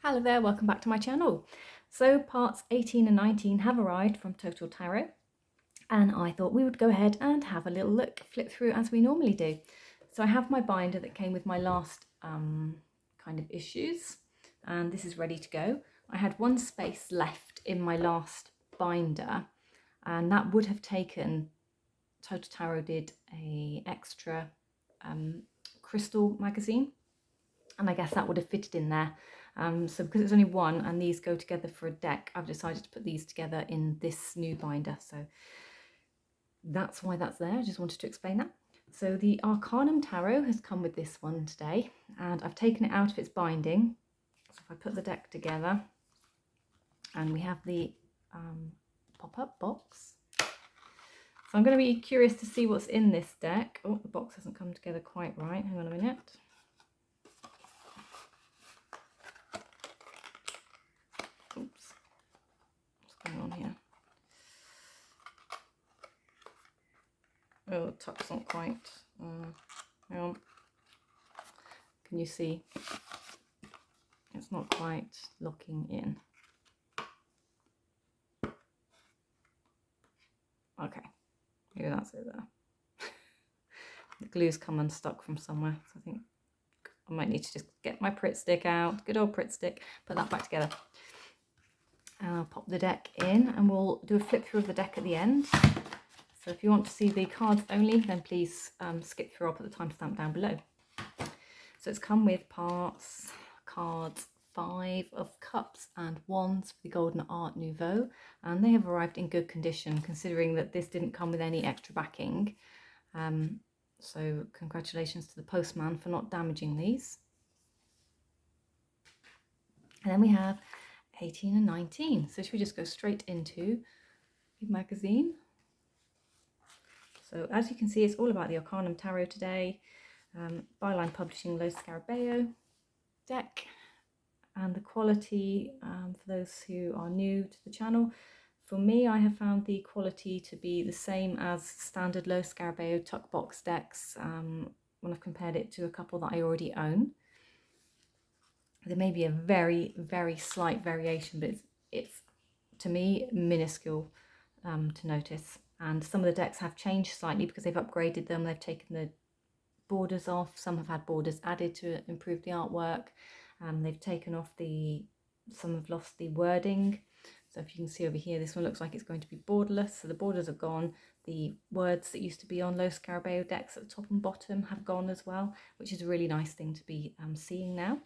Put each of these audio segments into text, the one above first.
Hello there, welcome back to my channel. So parts 18 and 19 have arrived from Total Tarot, and I thought we would go ahead and have a little look, flip through as we normally do. So I have my binder that came with my last kind of issues, and this is ready to go. I had one space left in my last binder, and that would have taken, Total Tarot did a extra crystal magazine, and I guess that would have fitted in there. So because it's only one and these go together for a deck, I've decided to put these together in this new binder. So that's why that's there. I just wanted to explain that. So the Arcanum Tarot has come with this one today, and I've taken it out of its binding. So if I put the deck together, and we have the pop-up box. So I'm going to be curious to see what's in this deck. Oh, the box hasn't come together quite right. Hang on a minute. Oops. What's going on here? Oh, the top's not quite. Hang on. Can you see? It's not quite locking in. Okay, maybe that's it there. The glue's come unstuck from somewhere, so I think I might need to just get my Pritt stick out. Good old Pritt stick. Put that back together. And I'll pop the deck in, and we'll do a flip through of the deck at the end. So if you want to see the cards only, then please skip through. I'll put the timestamp down below. So it's come with parts, cards, 5 of Cups and Wands for the Golden Art Nouveau, and they have arrived in good condition considering that this didn't come with any extra backing. So congratulations to the postman for not damaging these. And then we have 18 and 19. So should we just go straight into the magazine? So as you can see, it's all about the Arcanum Tarot today. Byline Publishing Lo Scarabeo deck. And the quality, for those who are new to the channel, for me, I have found the quality to be the same as standard Lo Scarabeo tuck box decks when I've compared it to a couple that I already own. There may be a very, very slight variation, but it's to me minuscule to notice. And some of the decks have changed slightly because they've upgraded them. They've taken the borders off. Some have had borders added to improve the artwork. They've taken off some have lost the wording. So if you can see over here, this one looks like it's going to be borderless. So the borders are gone. The words that used to be on Lo Scarabeo decks at the top and bottom have gone as well, which is a really nice thing to be seeing now.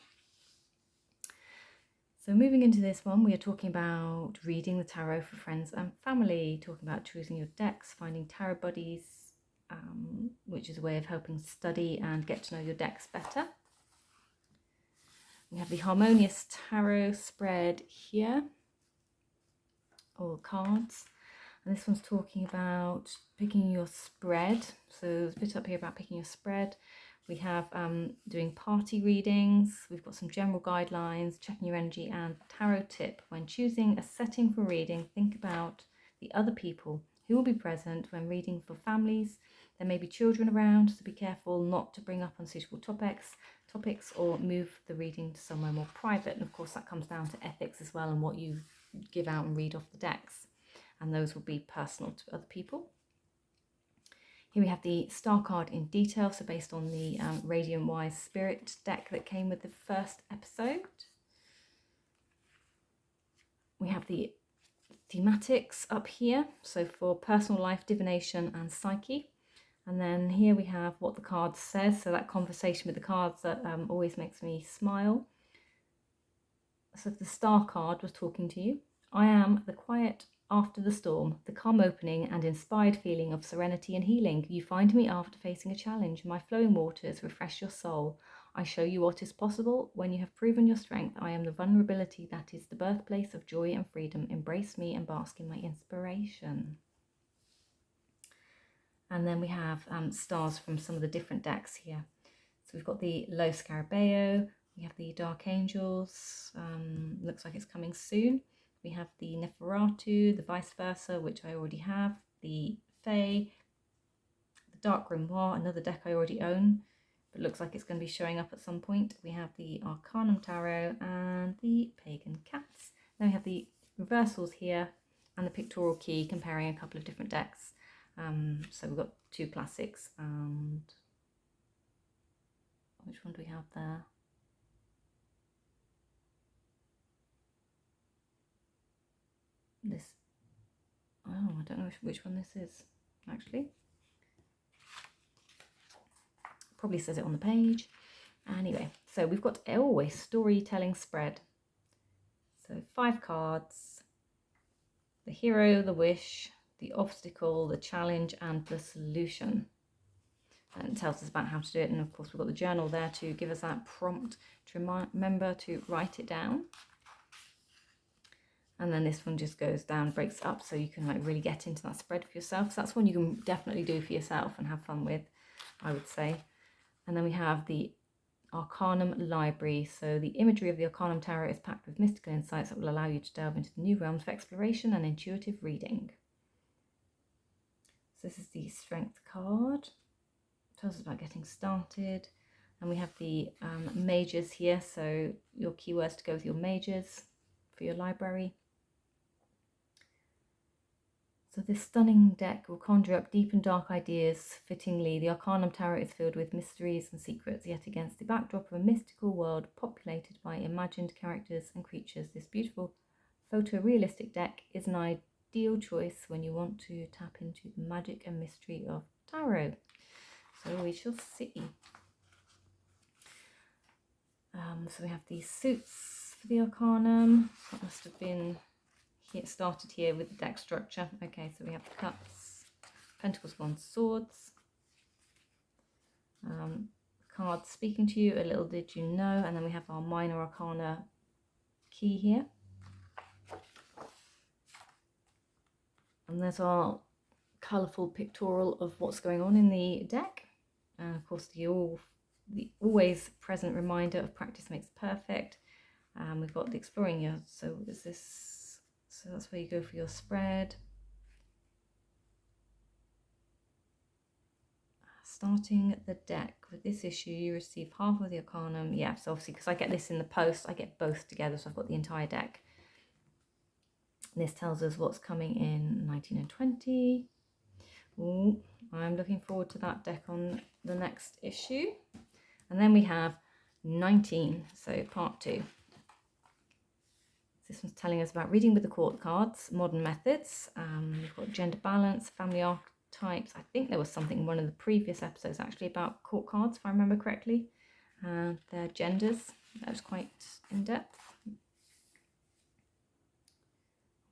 So moving into this one, we are talking about reading the tarot for friends and family, talking about choosing your decks, finding tarot buddies, which is a way of helping study and get to know your decks better. We have the Harmonious Tarot spread here, all cards. And this one's talking about picking your spread. So there's a bit up here about picking your spread. We have doing party readings. We've got some general guidelines, checking your energy, and tarot tip. When choosing a setting for reading, think about the other people who will be present when reading for families. There may be children around, so be careful not to bring up unsuitable topics or move the reading to somewhere more private. And of course that comes down to ethics as well and what you give out and read off the decks. And those will be personal to other people. Here we have the star card in detail, so based on the Radiant Wise Spirit deck that came with the first episode. We have the thematics up here, so for personal life, divination and psyche. And then here we have what the card says, so that conversation with the cards that always makes me smile. So if the star card was talking to you, I am the quiet after the storm, the calm opening and inspired feeling of serenity and healing. You find me after facing a challenge. My flowing waters refresh your soul. I show you what is possible. When you have proven your strength, I am the vulnerability that is the birthplace of joy and freedom. Embrace me and bask in my inspiration. And then we have stars from some of the different decks here. So we've got the Lo Scarabeo, we have the Dark Angels, looks like it's coming soon. We have the Neferatu, the Vice Versa, which I already have, the Fae, the Dark Grimoire, another deck I already own, but it looks like it's going to be showing up at some point. We have the Arcanum Tarot and the Pagan Cats. Then we have the reversals here and the pictorial key comparing a couple of different decks. So we've got two classics, and which one do we have there? This, oh, I don't know which one this is, actually. Probably says it on the page. Anyway, so we've got always storytelling spread. So 5 cards, the hero, the wish, the obstacle, the challenge, and the solution. And it tells us about how to do it. And of course, we've got the journal there to give us that prompt to remember to write it down. And then this one just goes down, breaks up, so you can like really get into that spread for yourself. So that's one you can definitely do for yourself and have fun with, I would say. And then we have the Arcanum Library. So the imagery of the Arcanum Tarot is packed with mystical insights that will allow you to delve into the new realms of exploration and intuitive reading. So this is the Strength card. It tells us about getting started. And we have the mages here. So your keywords to go with your mages for your library. So this stunning deck will conjure up deep and dark ideas. Fittingly, the Arcanum Tarot is filled with mysteries and secrets, yet against the backdrop of a mystical world populated by imagined characters and creatures. This beautiful photorealistic deck is an ideal choice when you want to tap into the magic and mystery of tarot. So we shall see. So we have these suits for the Arcanum. That must have been started here with the deck structure. Okay, so we have the cups, pentacles, wands, swords, cards speaking to you, a little did you know, and then we have our minor arcana key here, and there's our colourful pictorial of what's going on in the deck, and of course the always present reminder of practice makes perfect. We've got the exploring your, so is this, so that's where you go for your spread. Starting the deck with this issue, you receive half of the Arcanum. Yeah, so obviously because I get this in the post, I get both together, so I've got the entire deck. And this tells us what's coming in 19 and 20. Ooh, I'm looking forward to that deck on the next issue. And then we have 19, so part 2. This one's telling us about reading with the court cards, modern methods. We've got gender balance, family archetypes. I think there was something in one of the previous episodes actually about court cards, if I remember correctly. Their genders, that was quite in-depth.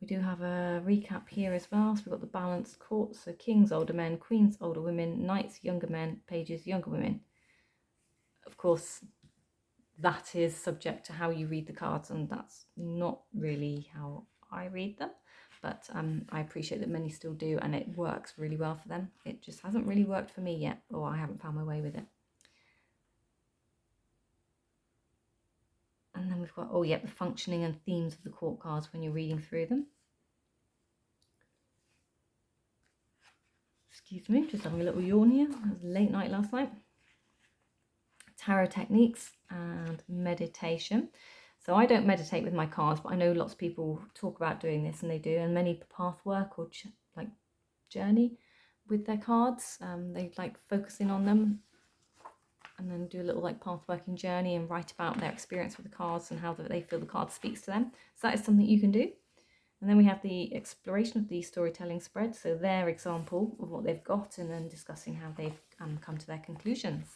We do have a recap here as well. So we've got the balanced court, so kings, older men, queens, older women, knights, younger men, pages, younger women. Of course, that is subject to how you read the cards, and that's not really how I read them, but I appreciate that many still do, and it works really well for them. It just hasn't really worked for me yet, or I haven't found my way with it. And then we've got, oh yeah, the functioning and themes of the court cards when you're reading through them. Excuse me, just having a little yawn here. It was a late night last night. Tarot techniques and meditation. So I don't meditate with my cards, but I know lots of people talk about doing this, and they do, and many path work or like journey with their cards. They like focusing on them and then do a little like path working journey and write about their experience with the cards and how they feel the card speaks to them. So that is something you can do. And then we have the exploration of the storytelling spread, so their example of what they've got, and then discussing how they've come to their conclusions.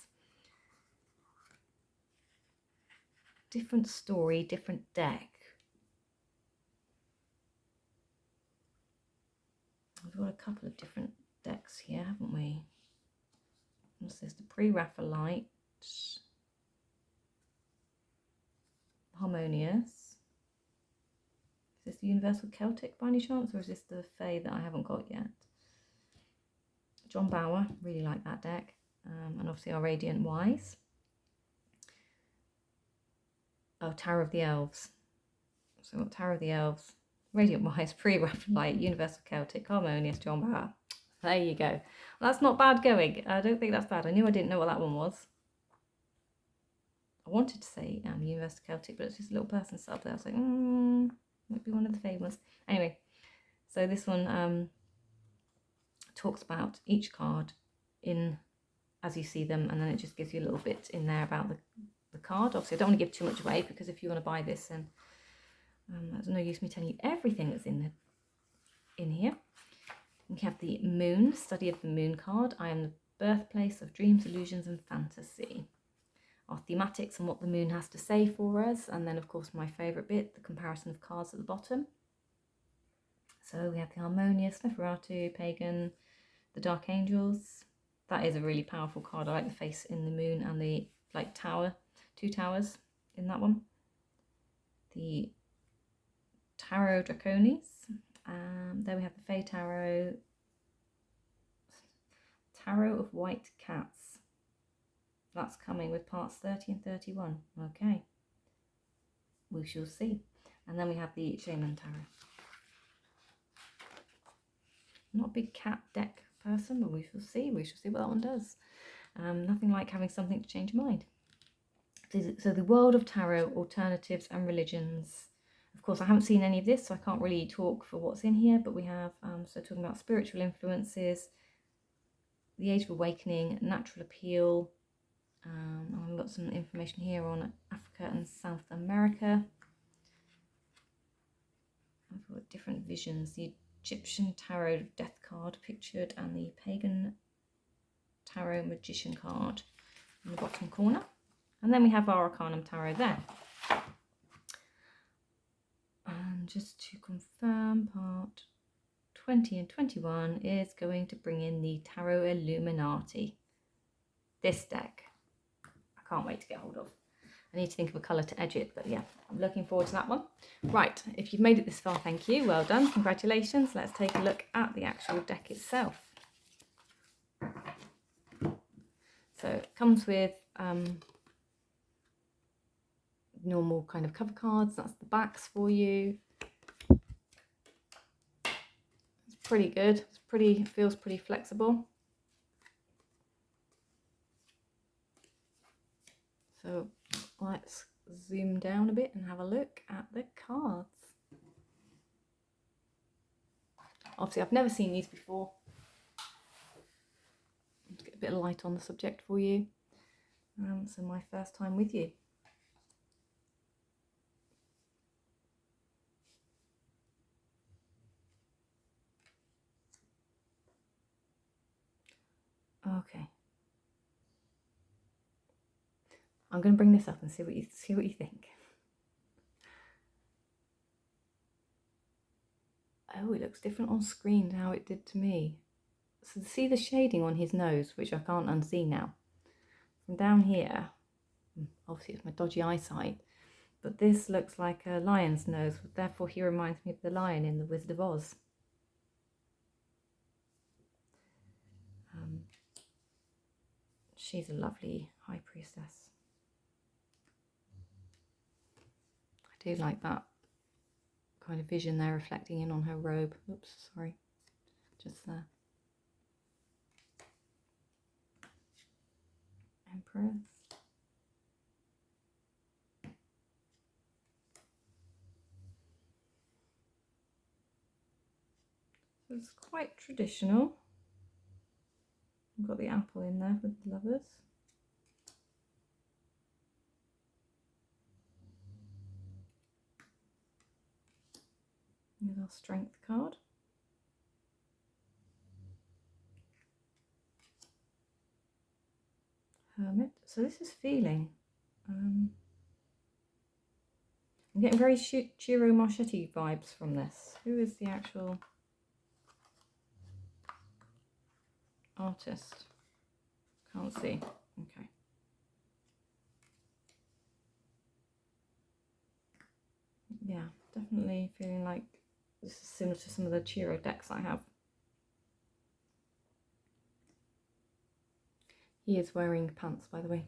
Different story, different deck. We've got a couple of different decks here, haven't we? What's this? The Pre-Raphaelite, Harmonious. Is this the Universal Celtic by any chance, or is this the Fae that I haven't got yet? John Bower, really like that deck. And obviously our Radiant Wise. Oh, Tower of the Elves. So what, Tower of the Elves, Radiant Wise, Pre-Raphaelite, Universal Celtic, Harmonious, John Bower. There you go. Well, that's not bad going. I don't think that's bad. I knew I didn't know what that one was. I wanted to say Universal Celtic, but it's just a little person set up there. I was like, might be one of the favourite ones. Anyway, so this one talks about each card in as you see them, and then it just gives you a little bit in there about the card. Obviously, I don't want to give too much away, because if you want to buy this, then there's no use me telling you everything that's in here. We have the Moon, Study of the Moon card. I am the birthplace of dreams, illusions, and fantasy. Our thematics and what the moon has to say for us, and then of course my favourite bit, the comparison of cards at the bottom. So we have the Harmonious, Neferatu, Pagan, the Dark Angels. That is a really powerful card. I like the face in the moon and the like tower, 2 towers in that one. The Tarot Draconis. There we have the Fae Tarot. Tarot of White Cats. That's coming with parts 30 and 31. Okay. We shall see. And then we have the Shaman Tarot. I'm not a big cat deck person, but we shall see. We shall see what that one does. Nothing like having something to change your mind. So the World of Tarot, Alternatives and Religions. Of course, I haven't seen any of this, so I can't really talk for what's in here, but we have, so talking about spiritual influences, the Age of Awakening, Natural Appeal. I've got some information here on Africa and South America. I've got different visions, the Egyptian Tarot Death card pictured, and the Pagan Tarot Magician card in the bottom corner. And then we have our Arcanum Tarot there. And just to confirm, part 20 and 21 is going to bring in the Tarot Illuminati. This deck, I can't wait to get hold of. I need to think of a colour to edge it, but yeah, I'm looking forward to that one. Right, if you've made it this far, thank you. Well done, congratulations. Let's take a look at the actual deck itself. So it comes with normal kind of cover cards. That's the backs for you. It's pretty good. It's pretty, feels pretty flexible. So let's zoom down a bit and have a look at the cards. Obviously, I've never seen these before. Let's get a bit of light on the subject for you. So my first time with you. Okay. I'm going to bring this up and see what you think. Oh, it looks different on screen to how it did to me. So see the shading on his nose, which I can't unsee now. From down here, obviously it's my dodgy eyesight, but this looks like a lion's nose, therefore he reminds me of the lion in The Wizard of Oz. She's a lovely high priestess. I do like that kind of vision there reflecting in on her robe. Oops, sorry, just there. Empress. So it's quite traditional. We've got the apple in there with the lovers. Here's our strength card. Hermit. So this is feeling. I'm getting very Ciro Marchetti vibes from this. Who is the actual artist? Can't see. Okay. Yeah, definitely feeling like this is similar to some of the Ciro decks I have. He is wearing pants, by the way.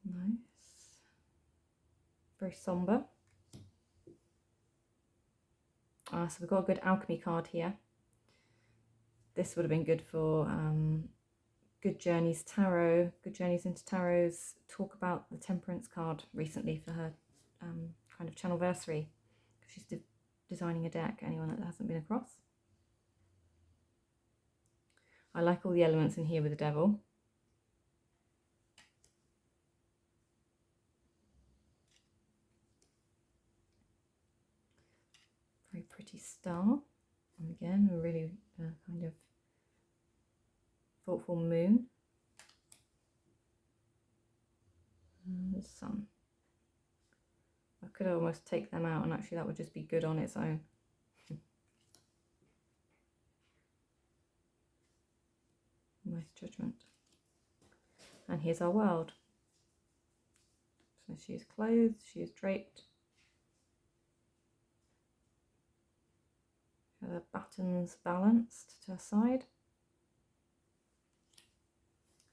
Nice. Very somber. So we've got a good alchemy card here. This would have been good for Good Journeys Tarot, Good Journeys into Tarot's talk about the Temperance card recently for her kind of channelversary. She's designing a deck, anyone that hasn't been across. I like all the elements in here with the devil. Very pretty star. And again, a really kind of thoughtful moon. And the sun. I could almost take them out and actually that would just be good on its own. Nice judgment. And here's our world. So she is clothed, she is draped. Her buttons balanced to her side.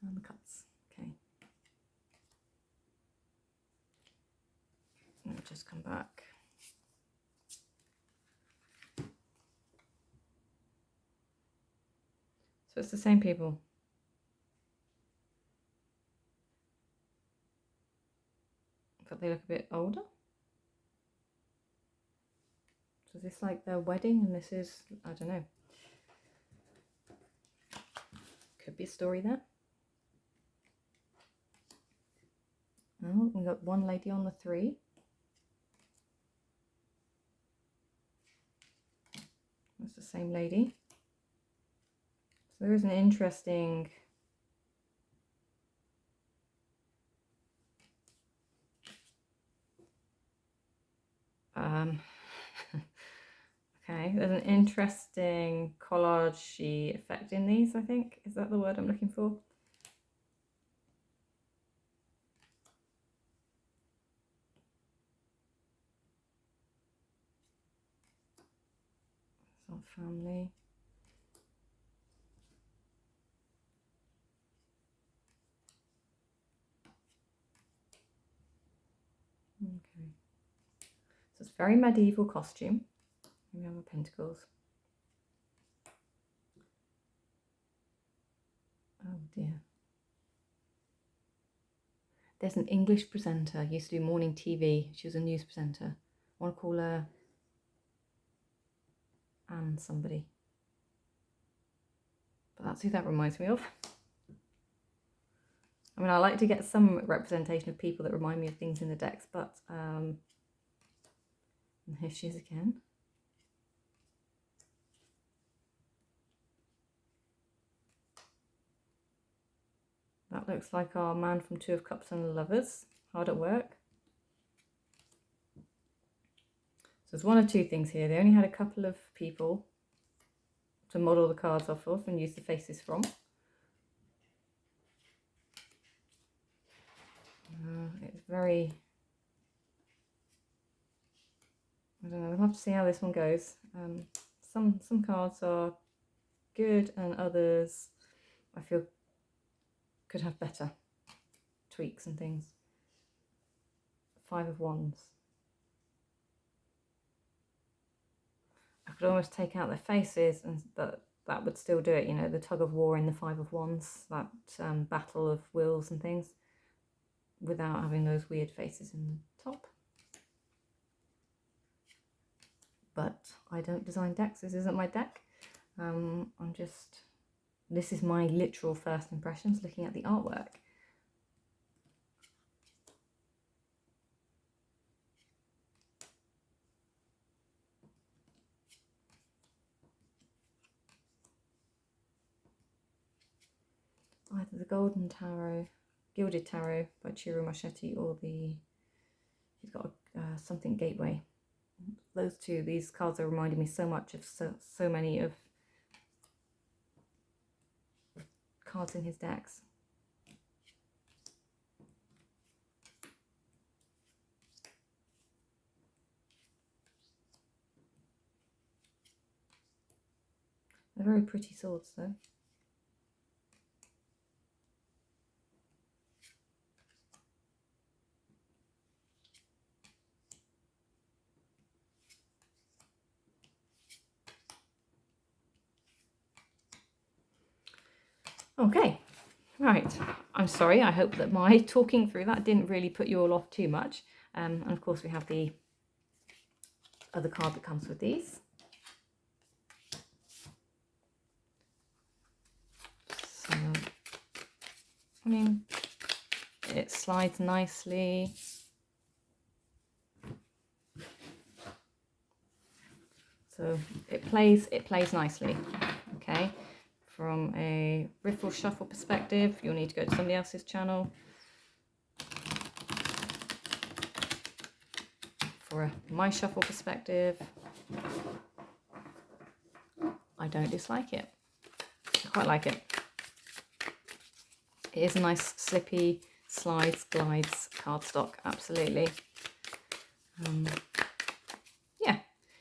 And the cups. Okay. Let me just come back. So it's the same people. But they look a bit older. So is this like their wedding and this is, I don't know. Could be a story there. Oh, we've got one lady on the 3. That's the same lady. So there is an interesting okay, there's an interesting collage-y effect in these, I think. Is that the word I'm looking for? It's our family. Okay. So it's very medieval costume. We have our pentacles. Oh dear. There's an English presenter, used to do morning TV. She was a news presenter. I want to call her Anne somebody. But that's who that reminds me of. I mean, I like to get some representation of people that remind me of things in the decks, but and here she is again. That looks like our man from 2 of Cups and Lovers, hard at work. So there's one of 2 things here. They only had a couple of people to model the cards off of and use the faces from. It's very, I don't know, we'll have to see how this one goes. Some cards are good and others I feel could have better tweaks and things. 5 of Wands. I could almost take out their faces and that would still do it, you know, the tug of war in the 5 of Wands, that battle of wills and things, without having those weird faces in the top. But I don't design decks, this isn't my deck. This is my literal first impressions looking at the artwork. Either the Golden Tarot, Gilded Tarot by Chiro Marchetti, or he's got something Gateway. Those 2, these cards are reminding me so much of so many of cards in his decks. They're very pretty swords though. Okay, Right, I'm sorry, I hope that my talking through that didn't really put you all off too much. And of course we have the other card that comes with these. So, I mean, it slides nicely. So it plays nicely, okay? From a riffle shuffle perspective, you'll need to go to somebody else's channel. For my shuffle perspective, I don't dislike it. I quite like it. It is a nice slippy, slides, glides cardstock, absolutely. Yeah,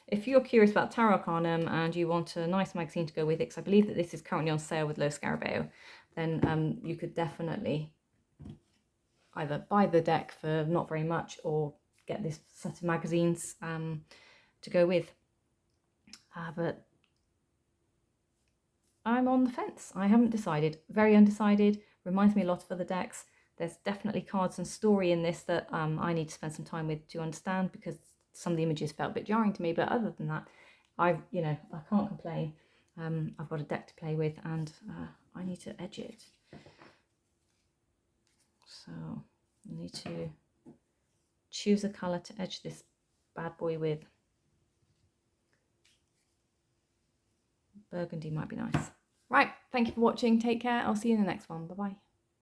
if you're curious about Tarot Arcanum and you want a nice magazine to go with it, because I believe that this is currently on sale with Lo Scarabeo, then you could definitely either buy the deck for not very much or get this set of magazines to go with. But I'm on the fence. I haven't decided. Very undecided. Reminds me a lot of other decks. There's definitely cards and story in this that I need to spend some time with to understand, because some of the images felt a bit jarring to me. But other than that, I can't complain. I've got a deck to play with, and I need to edge it. So I need to choose a colour to edge this bad boy with. Burgundy might be nice. Right, thank you for watching. Take care. I'll see you in the next one. Bye-bye.